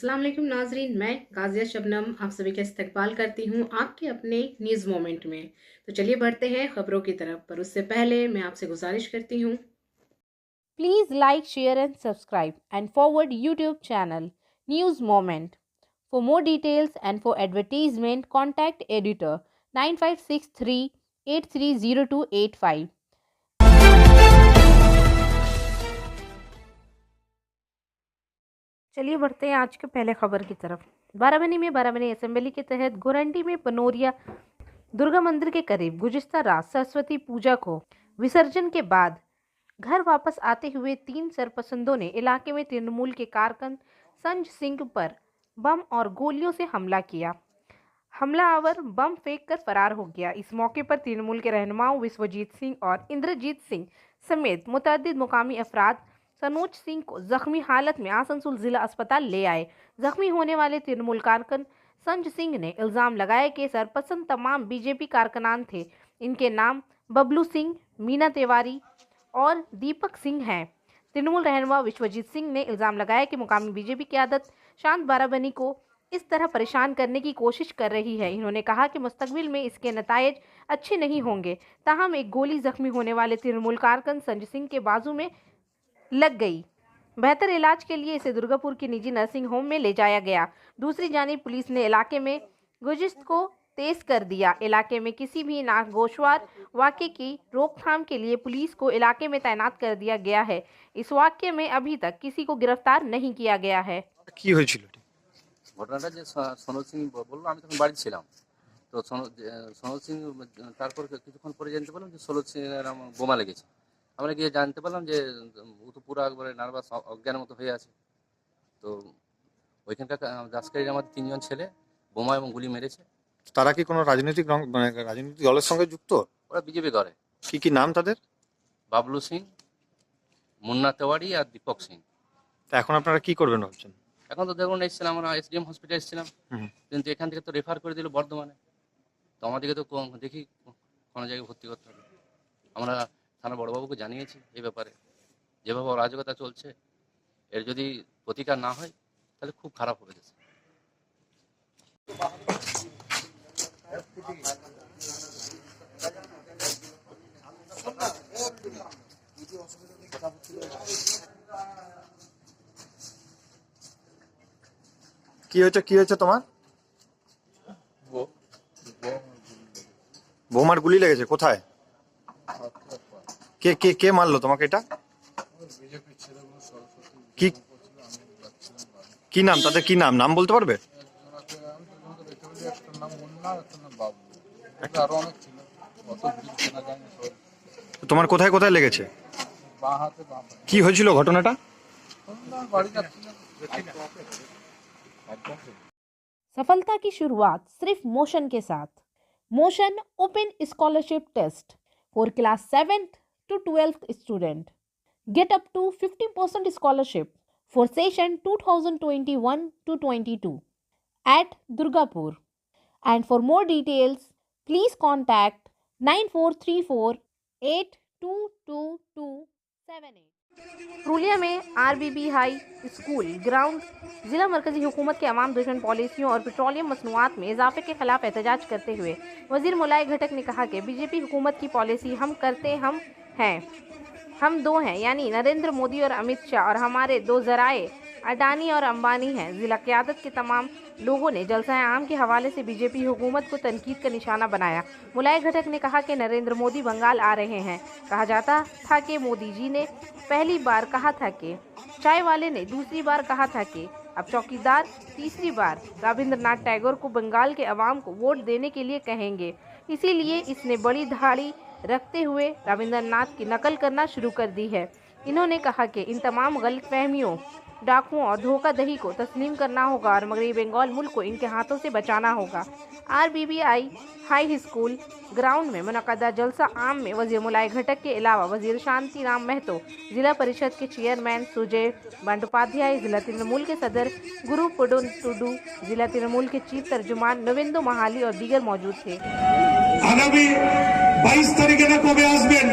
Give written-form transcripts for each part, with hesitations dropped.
अस्सलाम वालेकुम नाजरीन, मैं गाजिया शबनम आप सभी का इस्तकबाल करती हूँ आपके अपने न्यूज़ मोमेंट में। तो चलिए बढ़ते हैं खबरों की तरफ, पर उससे पहले मैं आपसे गुजारिश करती हूँ Please like, share and subscribe and forward YouTube channel News Moment. For more details and for advertisement contact editor 9563 830285. चलिए बढ़ते हैं आज के पहले खबर की तरफ। बाराबनी में बाराबनी असेंबली के तहत गोरंटी में पनोरिया दुर्गा मंदिर के करीब गुज़िश्ता रात सरस्वती पूजा को विसर्जन के बाद घर वापस आते हुए 3 सरपसंदों ने इलाके में तृणमूल के कारकन संज सिंह पर बम और गोलियों से हमला किया। हमलावर बम फेंक कर फरार हो गया। इस मौके पर तृणमूल के रहनुमाओं विश्वजीत सिंह और इंद्रजीत सिंह समेत मुतअद्दिद मुकामी अफराद सनोज सिंह को जख्मी हालत में आसनसोल जिला अस्पताल ले आए। जख्मी होने वाले तृणमूल कारकन संज सिंह ने इल्ज़ाम लगाया कि सरपसंद तमाम बीजेपी कारकुनान थे। इनके नाम बबलू सिंह, मीना तिवारी और दीपक सिंह हैं। तृणमूल रहनुमा विश्वजीत सिंह ने इल्ज़ाम लगाया कि मुकामी बीजेपी की आदत शांत बाराबनी को इस तरह परेशान करने की कोशिश कर रही है। इन्होंने कहा कि मुस्तकबिल में इसके नतायज अच्छे नहीं होंगे। ताहम एक गोली जख्मी होने वाले तृणमूल कारकुन संजय सिंह के बाजू में लग गई। बेहतर इलाज के लिए इसे दुर्गापुर की निजी नर्सिंग होम में ले जाया गया। दूसरी जानिब पुलिस ने इलाके में गुजिश्त को तेज कर दिया। इलाके में किसी भी नागोशवार वाक़े की रोकथाम के लिए पुलिस को इलाके में तैनात कर दिया गया है। इस वाक़े में अभी तक किसी को गिरफ्तार नहीं किया गया है। কি হয়েছিল? ঘটনাটা যে সনদ সিং বললো, আমি তখন বাড়ি ছিলাম। তো সনদ সিং তারপর কিছুক্ষণ পরে জানতে পারলাম যে সনদ সিংয়ের বোমা লেগেছে। আমরা গিয়ে জানতে পারলাম যে ও তো পুরো একবারে নার্ভাস, অজ্ঞানের মতো হয়ে আছে। তো ওইখানকার দাসকারীর আমাদের 3 জন ছেলে বোমা এবং গুলি মেরেছে। তারা কি কোনো রাজনৈতিক রাজনৈতিক দলের সঙ্গে যুক্ত? ওরা বিজেপি করে। কি কি নাম তাদের? বাবলু সিং, মুন্না তেওয়ারি আর দীপক সিং। তা এখন আপনারা কি করবেন ভাবছেন? এখন তো দেখুন এসেছিলাম, আমরা এসডিএম হসপিটাল এসেছিলাম, কিন্তু এখান থেকে তো রেফার করে দিল বর্ধমানে। তো আমাদেরকে তো দেখি কোনো জায়গায় ভর্তি করতে হবে। আমরা থানা বড়বাবুকে জানিয়েছি এই ব্যাপারে। যেভাবে অরাজকতা চলছে, এর যদি প্রতিকার না হয় তাহলে খুব খারাপ হবে দেশে। কি হয়েছে তোমার? বোমার গুলি লেগেছে কোথায়? কে কে কে মারলো তোমাকে এটা? কি কি নাম তাদের? কি নাম বলতে পারবে? তোমার কোথায় কোথায় লেগেছে? কি হয়েছিল ঘটনাটা? सफलता की शुरुआत सिर्फ मोशन के साथ। Motion open scholarship test for class 7th to 12th student. Get up to 50% scholarship for session 2021 to 22 at Durgapur। And for more details, please contact 9434822278। Purulia में आरबीबी हाई स्कूल ग्राउंड जिला मरकजी हुकूमत के अवाम दुश्मन पॉलिसियों और पेट्रोलियम मसनूआत में इजाफे के खिलाफ एहतजाज करते हुए वजीर मुलाई घटक ने कहा कि बीजेपी हुकूमत की पॉलिसी हम करते हम हैं, हम दो हैं, यानी नरेंद्र मोदी और अमित शाह, और हमारे दो जराए अडानी और अंबानी हैं। जिला क़यादत के तमाम लोगों ने जलसा आम के हवाले से बीजेपी हुकूमत को तनकीद का निशाना बनाया। मुलाई घटक ने कहा कि नरेंद्र मोदी बंगाल आ रहे हैं। कहा जाता था कि मोदी जी ने पहली बार कहा था कि चाय वाले ने दूसरी बार कहा था कि अब चौकीदार तीसरी बार रविंद्रनाथ टैगोर को बंगाल के अवाम को वोट देने के लिए कहेंगे। इसीलिए इसने बड़ी धाड़ी रखते हुए रविंद्रनाथ की नकल करना शुरू कर दी है। इन्होंने कहा कि इन तमाम गलतफहमियों, डाकुओं और धोखाधड़ी को तस्लीम करना होगा और मगरबी बंगाल मुल्क को इनके हाथों से बचाना होगा। आरबीबीआई हाई स्कूल ग्राउंड में मुनक़दा जलसा आम में वज़ीर मुलाई घटक के अलावा वज़ीर शांति राम महतो, जिला परिषद के चेयरमैन सुजय बंडोपाध्याय, जिला तृणमूल के सदर गुरु पुडुन टुडू, जिला तृणमूल के चीफ तर्जुमान नविंदु महाली और दीगर मौजूद थे। आगामी 22 तारीखे ना कबे आसबेन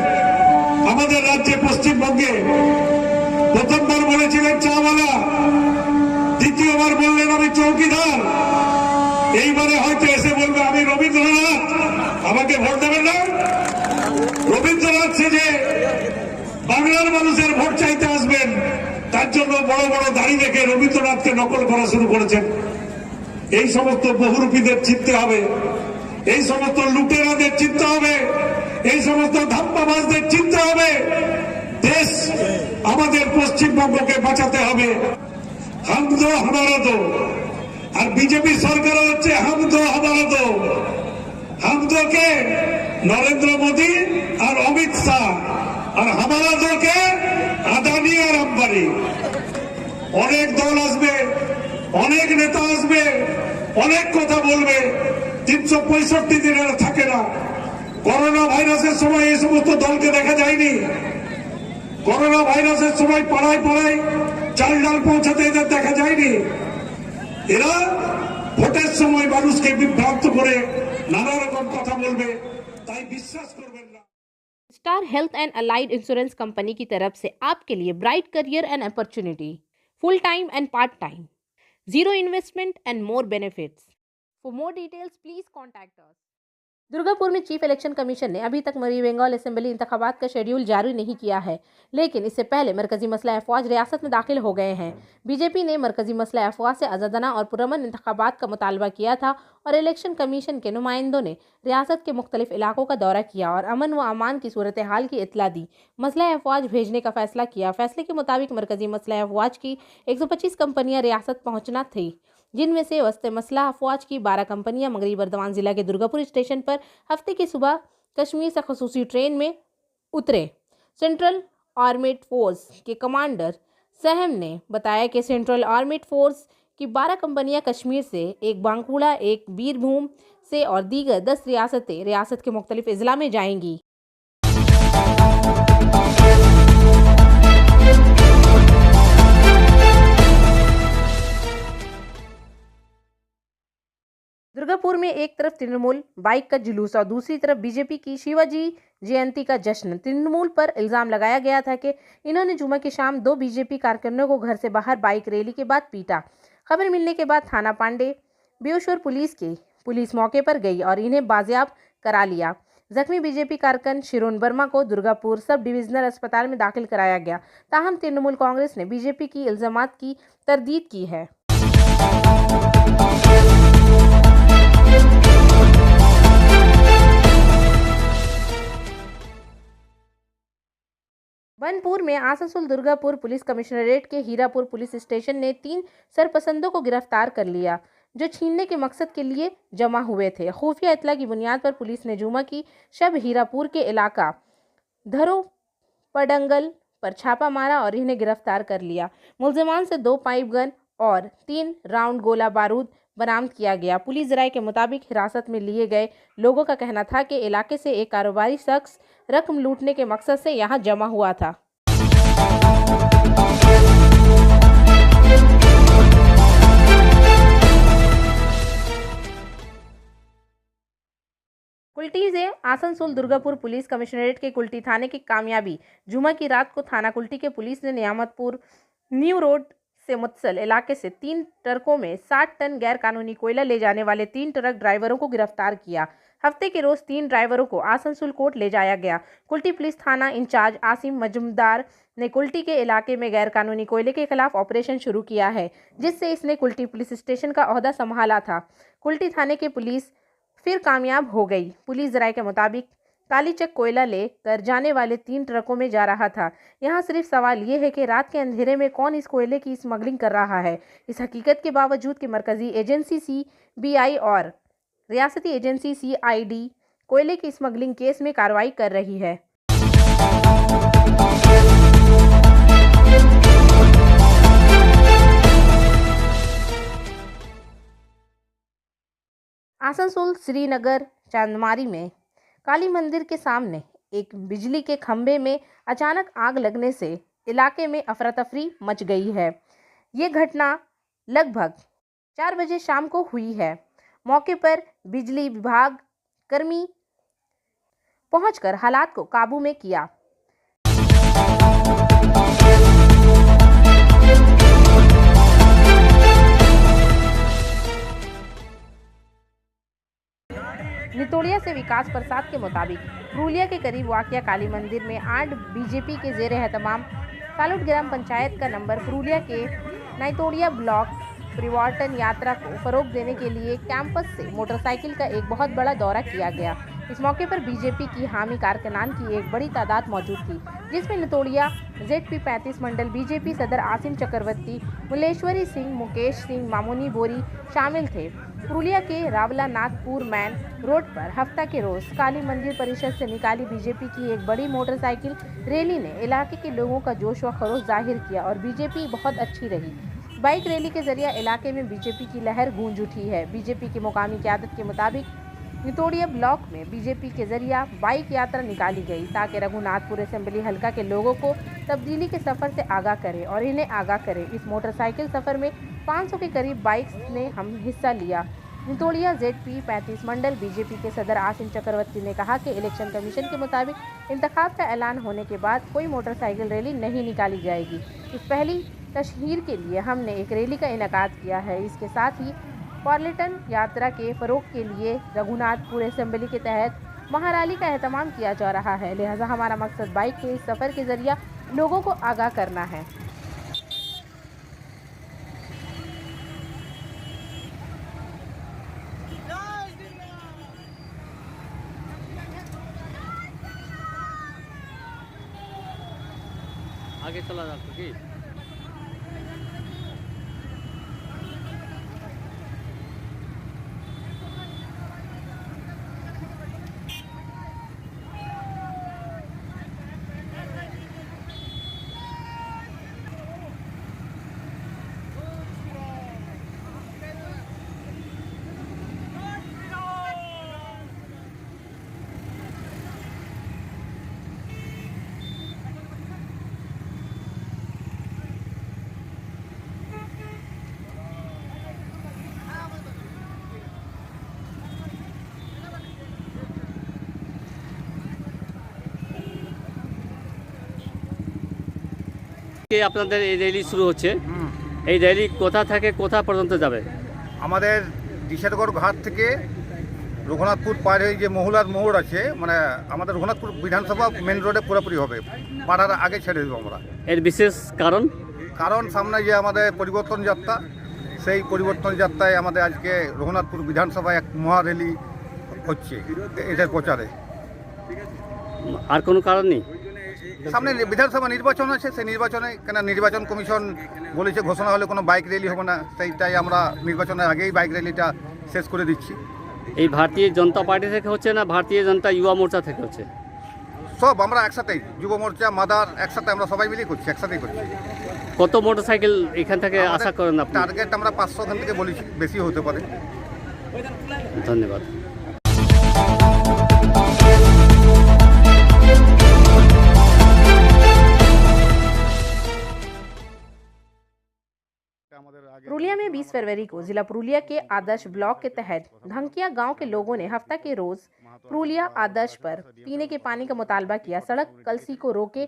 আমাদের রাজ্যে পশ্চিমবঙ্গে? প্রথমবার বলেছিলেন চাওয়ালা, দ্বিতীয়বার বললেন আমি চৌকিদার, এইবারে হয়তো এসে বলবে আমি রবীন্দ্রনাথ, আমাকে ভোট দেবেন না। রবীন্দ্রনাথ সেজে বাংলার মানুষের ভোট চাইতে আসবেন, তার জন্য বড় বড় দাড়ি রেখে রবীন্দ্রনাথকে নকল করা শুরু করেছেন। এই সমস্ত বহুরূপীদের চিনতে হবে, এই সমস্ত লুটেরাদের চিনতে হবে, এই সমস্ত ধাপ্পাবাজদের চিনতে হবে। দেশ আমাদের পশ্চিমবঙ্গকে বাঁচাতে হবে। হাম দো হামারা দো। আর বিজেপি সরকার হচ্ছে হাম দো হামারা দো। হাম দো কে নরেন্দ্র মোদী আর অমিত শাহ, আর হামারা দো কে আদানি আর আম্বানি। অনেক দল আসবে, অনেক নেতা আসবে, অনেক কথা বলবে, 365 দিন এরা থাকে না। করোনা ভাইরাসের সময় এই সমস্ত দলকে দেখা যায়নি। করোনা ভাইরাসের সময় পাড়ায় পাড়ায় চাল ডাল পৌঁছাতে এদের দেখা যায়নি। এরা ভোটের সময় মানুষকে বিভ্রান্ত করে নানা রকম কথা বলবে, তাই বিশ্বাস করবেন না। Star health and allied insurance company की तरफ से आपके लिए bright career and opportunity, full time and part time, zero investment and more benefits. For more details please contact us. Durgapur में चीफ इलेक्शन कमीशन ने अभी तक मरी बंगाल असेंबली इंतखाबात का शेड्यूल जारी नहीं किया है, लेकिन इससे पहले मरकजी मसला अफवाज रियासत में दाखिल हो गए हैं। बीजेपी ने मरकजी मसला अफवाज से आज़ादाना और पुरअमन इंतखाबात का मुतालबा किया था और इलेक्शन कमीशन के नुमाइंदों ने रियासत के मुख्तलिफ इलाकों का दौरा किया और अमन व अमान की सूरत हाल की इतला दी। मसला अफवाज भेजने का फैसला किया। फैसले के मुताबिक मरकजी मसला अफवाज की 125 कंपनियां रियासत पहुंचना थी, जिनमें से वस्ते मसला अफवाज की 12 कंपनियां मगरबी बर्दवान जिला के दुर्गापुर स्टेशन पर हफ्ते की सुबह कश्मीर से खसूसी ट्रेन में उतरे। सेंट्रल आर्मेड फोर्स के कमांडर सहम ने बताया कि सेंट्रल आर्मेड फोर्स की 12 कंपनियां कश्मीर से, एक बांकुड़ा, एक बीरभूम से और दीगर 10 रियासतें रियासत के मुख्तलिफ अजला में जाएंगी। दुर्गापुर में एक तरफ तृणमूल बाइक का जुलूस और दूसरी तरफ बीजेपी की शिवाजी जयंती का जश्न। तृणमूल पर इल्जाम लगाया गया था कि इन्होंने जुमा की शाम 2 बीजेपी कारकुनों को घर से बाहर बाइक रैली के बाद पीटा। खबर मिलने के बाद थाना पांडे बेशोर पुलिस मौके पर गई और इन्हें बाजियाब करा लिया। जख्मी बीजेपी कारकुन शिरोन वर्मा को दुर्गापुर सब डिविजनल अस्पताल में दाखिल कराया गया। ताहम तृणमूल कांग्रेस ने बीजेपी की इल्जामात की तरदीद की है। बनपुर में आसनसोल दुर्गापुर पुलिस कमिश्नरेट के हीरापुर पुलिस स्टेशन ने 3 सरपसंदों को गिरफ्तार कर लिया, जो छीनने के मकसद के लिए जमा हुए थे। खुफिया इतला की बुनियाद पर पुलिस ने जुमा की शब हीरापुर के इलाका धरोपडंगल पर छापा मारा और इन्हें गिरफ्तार कर लिया। मुलजमान से 2 पाइप गन और 3 राउंड गोला बारूद बरामद किया गया। पुलिस ज़राए के मुताबिक हिरासत में लिए गए लोगों का कहना था कि इलाके से एक कारोबारी शख्स रकम लूटने के मकसद से यहां जमा हुआ था। कुल्टी से आसनसोल दुर्गापुर पुलिस कमिश्नरेट के कुल्टी थाने की कामयाबी। जुमा की रात को थाना कुल्टी के पुलिस ने नियामतपुर न्यू रोड से मुत्सल इलाके से 3 ट्रकों में 60 टन गैर कानूनी कोयला ले जाने वाले 3 ट्रक ड्राइवरों को गिरफ्तार किया। हफ्ते के रोज 3 ड्राइवरों को आसनसोल कोर्ट ले जाया गया। कुल्टी पुलिस थाना इंचार्ज आसिम मजूमदार ने कुल्टी के इलाके में गैर कानूनी कोयले के खिलाफ ऑपरेशन शुरू किया है, जिससे इसने कुल्टी पुलिस स्टेशन का ओहदा संभाला था। कुल्टी थाने की पुलिस फिर कामयाब हो गई। पुलिस ज़राए के मुताबिक कालीचक कोयला लेकर जाने वाले 3 ट्रकों में जा रहा था। यहाँ सिर्फ सवाल ये है कि रात के अंधेरे में कौन इस कोयले की स्मगलिंग कर रहा है। इस हकीकत के बावजूद कि मरकजी एजेंसी CBI और रियासती एजेंसी CID कोयले की स्मगलिंग केस में कार्रवाई कर रही है। आसनसोल श्रीनगर चांदमारी में काली मंदिर के सामने एक बिजली के खंभे में अचानक आग लगने से इलाके में अफरा तफरी मच गई है। ये घटना लगभग 4 बजे शाम को हुई है। मौके पर बिजली विभाग कर्मी पहुंचकर हालात को काबू में किया। नितोड़िया से विकास प्रसाद के मुताबिक पुरुलिया के करीब वाक़िया काली मंदिर में 8 बीजेपी के ज़ेर एहतमाम कालुट ग्राम पंचायत का नंबर पुरुलिया के नितोड़िया ब्लॉक परिवर्तन यात्रा को फरोग देने के लिए कैंपस से मोटरसाइकिल का एक बहुत बड़ा दौरा किया गया। इस मौके पर बीजेपी की हामी कारकुनान की एक बड़ी तादाद मौजूद थी, जिसमें नितोड़िया ZP 35 मंडल बीजेपी सदर आसिम चक्रवर्ती, मुलेश्वरी सिंह, मुकेश सिंह, मामूनी बोरी शामिल थे। पुरुलिया के रावला नाथपुर मैन रोड पर हफ्ता के रोज काली मंदिर परिषद से निकाली बीजेपी की एक बड़ी मोटरसाइकिल रैली ने इलाके के लोगों का जोश व खरोश जाहिर किया और बीजेपी बहुत अच्छी रही। बाइक रैली के जरिए इलाके में बीजेपी की लहर गूंज उठी है। बीजेपी की मुकामी क़यादत के मुताबिक नितोड़िया ब्लॉक में बीजेपी के जरिए बाइक यात्रा निकाली गई ताकि रघुनाथपुर असेंबली हल्का के लोगों को तब्दीली के सफ़र से आगाह करें और इन्हें आगाह करें। इस मोटरसाइकिल सफ़र में 500 के करीब बाइक्स ने हम हिस्सा लिया। नितोड़िया ZP 35 मंडल बीजेपी के सदर आसिम चक्रवर्ती ने कहा कि इलेक्शन कमीशन के मुताबिक इंतखाब का ऐलान होने के बाद कोई मोटरसाइकिल रैली नहीं निकाली जाएगी। इस पहली तशहीर के लिए हमने एक रैली का इनेकाद किया है। इसके साथ ही पर्यटन यात्रा के फ़रोग के लिए रघुनाथपुर असेंबली के तहत महारैली का एहतमाम किया जा रहा है। लिहाजा हमारा मकसद बाइक के इस सफ़र के ज़रिए लोगों को आगाह करना है। आगे चला जाता कि আপনাদের এই র্যালি শুরু হচ্ছে, এই র্যালি কোথা থেকে কোথা পর্যন্ত যাবে? আমাদের দিশারগড় ঘাট থেকে রঘুনাথপুর পার হয়ে যে মহুলার মোড় আছে, মানে আমাদের রঘুনাথপুর বিধানসভা মেন রোডে পুরোপুরি হবে, পাড়ার আগে ছেড়ে দেবো আমরা। এর বিশেষ কারণ সামনে যে আমাদের পরিবর্তন যাত্রা, সেই পরিবর্তন যাত্রায় আমাদের আজকে রঘুনাথপুর বিধানসভায় এক মহা র্যালি হচ্ছে এটার প্রচারে। আর কোনো কারণ নেই? সামনে বিধানসভা নির্বাচন আছে, সেই নির্বাচনে কেন নির্বাচন কমিশন বলেছে ঘোষণা হলে কোনো বাইক র্যালি হবে না, সেইটাই আমরা নির্বাচনের আগেই বাইক র্যালিটা শেষ করে দিচ্ছি। এই ভারতীয় জনতা পার্টি থেকে হচ্ছে না ভারতীয় জনতা যুবা মোর্চা থেকে হচ্ছে? সব আমরা একসাথেই, যুব মোর্চা, মাদার, একসাথে আমরা সবাই মিলেই করছি, একসাথেই করছি। কত মোটরসাইকেল এখান থেকে আশা করেন আপনি? টার্গেট আমরা 500 খান থেকে বলেছি, বেশি হতে পারে। ধন্যবাদ। पुरुलिया में 20 फरवरी को जिला पुरुलिया के आदर्श ब्लॉक के तहत धंकिया गांव के लोगों ने हफ्ता के रोज पुरुलिया आदर्श पर पीने के पानी का मुतालबा किया। सड़क कलसी को रोके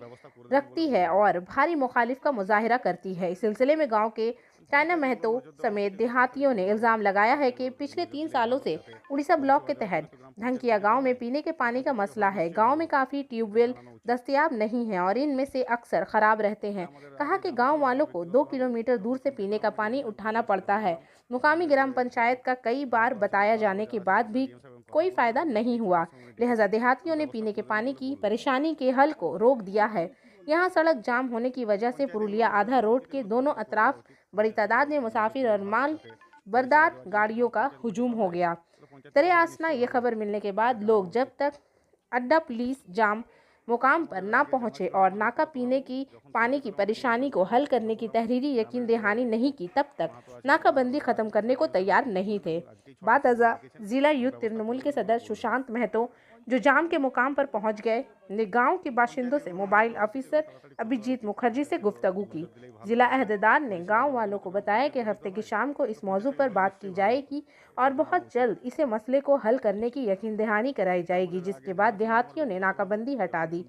रखती है और भारी मुखालिफ का मुजाहिरा करती है। इस सिलसिले में गांव के टाइना महतो समेत देहातियों ने इल्ज़ाम लगाया है कि पिछले 3 सालों से उड़ीसा ब्लॉक के तहत धंकिया गांव में पीने के पानी का मसला है। गांव में काफ़ी ट्यूबवेल दस्तयाब नहीं है और इनमें से अक्सर ख़राब रहते हैं। कहा कि गांव वालों को 2 किलोमीटर दूर से पीने का पानी उठाना पड़ता है। मुकामी ग्राम पंचायत का कई बार बताया जाने के बाद भी कोई फ़ायदा नहीं हुआ। लिहाजा देहातियों ने पीने के पानी की परेशानी के हल को रोक दिया है। यहाँ सड़क जाम होने की वजह से पुरुलिया आधा रोड के दोनों अतराफ बड़ी तादाद में मुसाफिर और माल बरदार गाड़ियों का हुजूम हो गया। तरे आसना ये खबर मिलने के बाद लोग जब तक अड्डा पुलिस जाम मुकाम पर ना पहुंचे और नाका पीने की पानी की परेशानी को हल करने की तहरीरी यकीन दहानी नहीं की, तब तक नाकाबंदी खत्म करने को तैयार नहीं थे। बात अजा जिला यूथ तृणमूल के सदर सुशांत महतो जो जाम के मुकाम पर पहुंच गए, ने गांव के बाशिंदों से मोबाइल ऑफिसर अभिजीत मुखर्जी से गुफ्तगू की। जिला अहदेदार ने गांव वालों को बताया कि हफ्ते की शाम को इस मौजू पर बात की जाएगी और बहुत जल्द इसे मसले को हल करने की यकीन दहानी कराई जाएगी, जिसके बाद देहातियों ने नाकाबंदी हटा दी।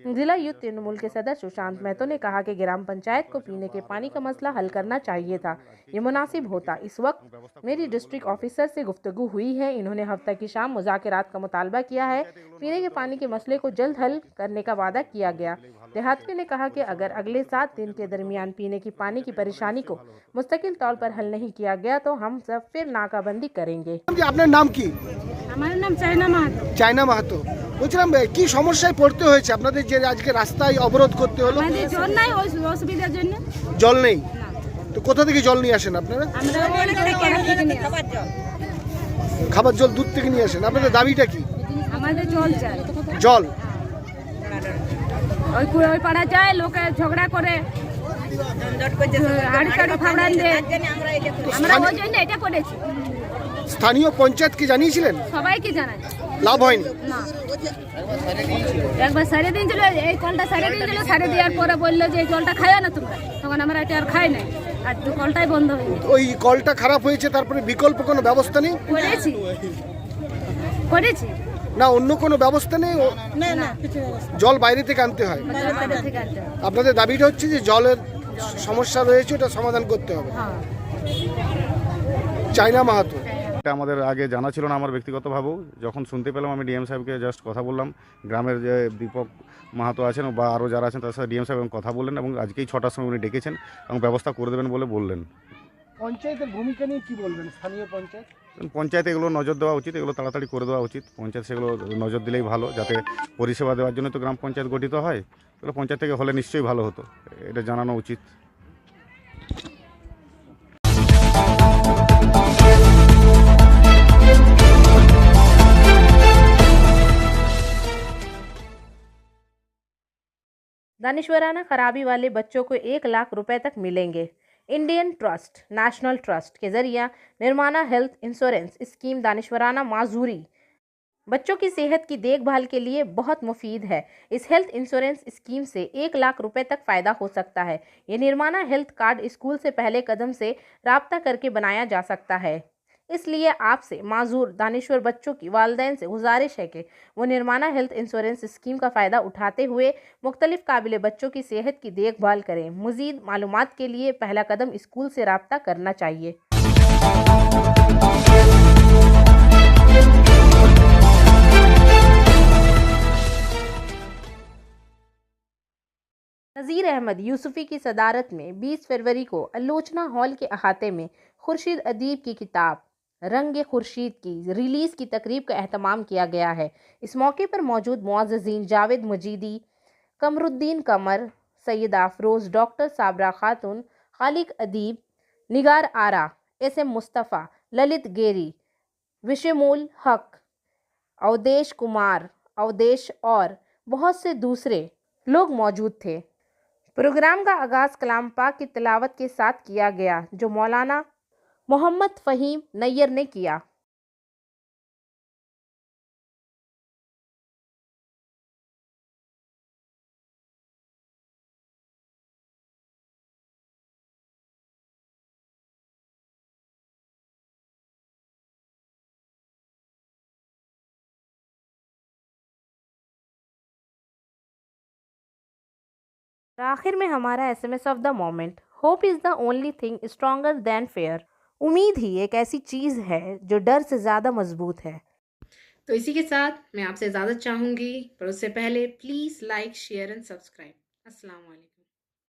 जिला युद्ध तृणमूल के सदस्य सुशांत महतो ने कहा कि ग्राम पंचायत को पीने के पानी का मसला हल करना चाहिए था, ये मुनासिब होता। इस वक्त मेरी डिस्ट्रिक्ट ऑफिसर से गुफ्तगू हुई है, इन्होंने हफ्ते की शाम मुज़ाकरात का मुतालबा किया है। पीने के पानी के मसले को जल्द हल करने का वादा किया गया। देहातियों ने कहा कि अगर अगले 7 दिन के दरमियान पीने की पानी की परेशानी को मुस्तकिल तौर पर हल नहीं किया गया तो हम सब फिर नाकाबंदी करेंगे। আপনার নাম কি? আমার নাম চায়না মাহাতো। চায়না মাহাতো। বলছিলাম কি সমস্যায় পড়তে হয়েছে আপনাদের যে আজকে রাস্তায় অবরোধ করতে হলো? আমাদের জল নাই, ওই অসুবিধার জন্য। জল নেই? তো কোথা থেকে জল নিয়ে আসেন আপনারা? আমরা ওই ক্যানেল থেকে নিয়ে আসি। খাবার জল দূর থেকে নিয়ে আসেন। আপনাদের দাবিটা কি? আমাদের জল চাই। জল। ওই পাড়া যায়, লোকে ঝগড়া করে, হাড়ি কাড়ি ফাবড়ান দেয়। আমরা ওই জন্য এটা করেছি। স্থানীয় পঞ্চায়েতকে জানিয়েছিলেন? সবাইকে জানাই, লাভ হয়নি? না। একবার সারিয়ে দিন ছিল, এই কলটা সারিয়ে দিন ছিল, সারিয়ে দেওয়ার পরে বললো যে এই জলটা খাইও না তোমরা। তখন আমরা এটা আর খাই নাই, আর কলটাই বন্ধ হয়ে গেছে। ওই কলটা খারাপ হয়েছে, তারপরে বিকল্প কোনো ব্যবস্থা নেই? করেছি না, অন্য কোনো ব্যবস্থা নেই? জল বাইরে থেকে আনতে হয়? আপনাদের দাবিটা হচ্ছে যে জলের সমস্যা রয়েছে, ওটা সমাধান করতে হবে। চায়না মাহাতো। এটা আমাদের আগে জানা ছিল না আমার ব্যক্তিগতভাবেও। যখন শুনতে পেলাম আমি ডিএম সাহেবকে জাস্ট কথা বললাম, গ্রামের যে দীপক মাহাতো আছেন বা আরও যারা আছেন তার সাথে ডিএম সাহেব কথা বললেন এবং আজকেই 6টার সময় উনি ডেকেছেন এবং ব্যবস্থা করে দেবেন বলে বললেন। পঞ্চায়েতের ভূমিকা নিয়ে কি বলবেন? স্থানীয় পঞ্চায়েত পঞ্চায়েতে এগুলো নজর দেওয়া উচিত, এগুলো তাড়াতাড়ি করে দেওয়া উচিত। পঞ্চায়েত সেগুলো নজর দিলেই ভালো, যাতে পরিষেবা দেওয়ার জন্য তো গ্রাম পঞ্চায়েত গঠিত হয়। এগুলো পঞ্চায়েত থেকে হলে নিশ্চয়ই ভালো হতো, এটা জানানো উচিত। दानिशवराना खराबी वाले बच्चों को 1 लाख रुपए तक मिलेंगे। इंडियन ट्रस्ट नेशनल ट्रस्ट के जरिए निर्माणा हेल्थ इंश्योरेंस स्कीम दानिशवराना माजूरी बच्चों की सेहत की देखभाल के लिए बहुत मुफीद है। इस हेल्थ इंश्योरेंस स्कीम से 1 लाख रुपए तक फ़ायदा हो सकता है। ये निर्माणा हेल्थ कार्ड स्कूल से पहले कदम से राब्ता करके बनाया जा सकता है। इसलिए आपसे माजूर दानिश्वर बच्चों की वालिदैन से गुजारिश है कि वो निर्माणा हेल्थ इंश्योरेंस स्कीम का फ़ायदा उठाते हुए मुख्तलिफ काबिल बच्चों की सेहत की देखभाल करें। मज़ीद मालूमात के लिए पहला कदम स्कूल से राब्ता करना चाहिए। नज़ीर अहमद यूसुफ़ी की सदारत में 20 फरवरी को आलोचना हॉल के अहाते में खुर्शीद अदीब की किताब रंग खुर्शीद की रिलीज़ की तकरीब का एहतमाम किया गया है। इस मौके पर मौजूद मुअज़्ज़िज़ीन जावेद मजीदी, कमरुद्दीन कमर, सैयदा अफरोज़, डॉक्टर साबरा खातून, खालिक अदीब, निगार आरा, SM मुस्तफ़ा, ललित गेरी, विशमूल हक, अवदेश कुमार, अवदेश और बहुत से दूसरे लोग मौजूद थे। प्रोग्राम का आगाज़ कलाम पाक की तिलावत के साथ किया गया, जो मौलाना मोहम्मद फ़हीम नैयर ने किया। आखिर में हमारा SMS of the moment, hope is the only thing stronger than fear. उम्मीद ही एक ऐसी चीज़ है जो डर से ज़्यादा मजबूत है। तो इसी के साथ मैं आपसे इजाज़त चाहूँगी, पर उससे पहले please like, share and subscribe. अस्सलाम वालेकुम।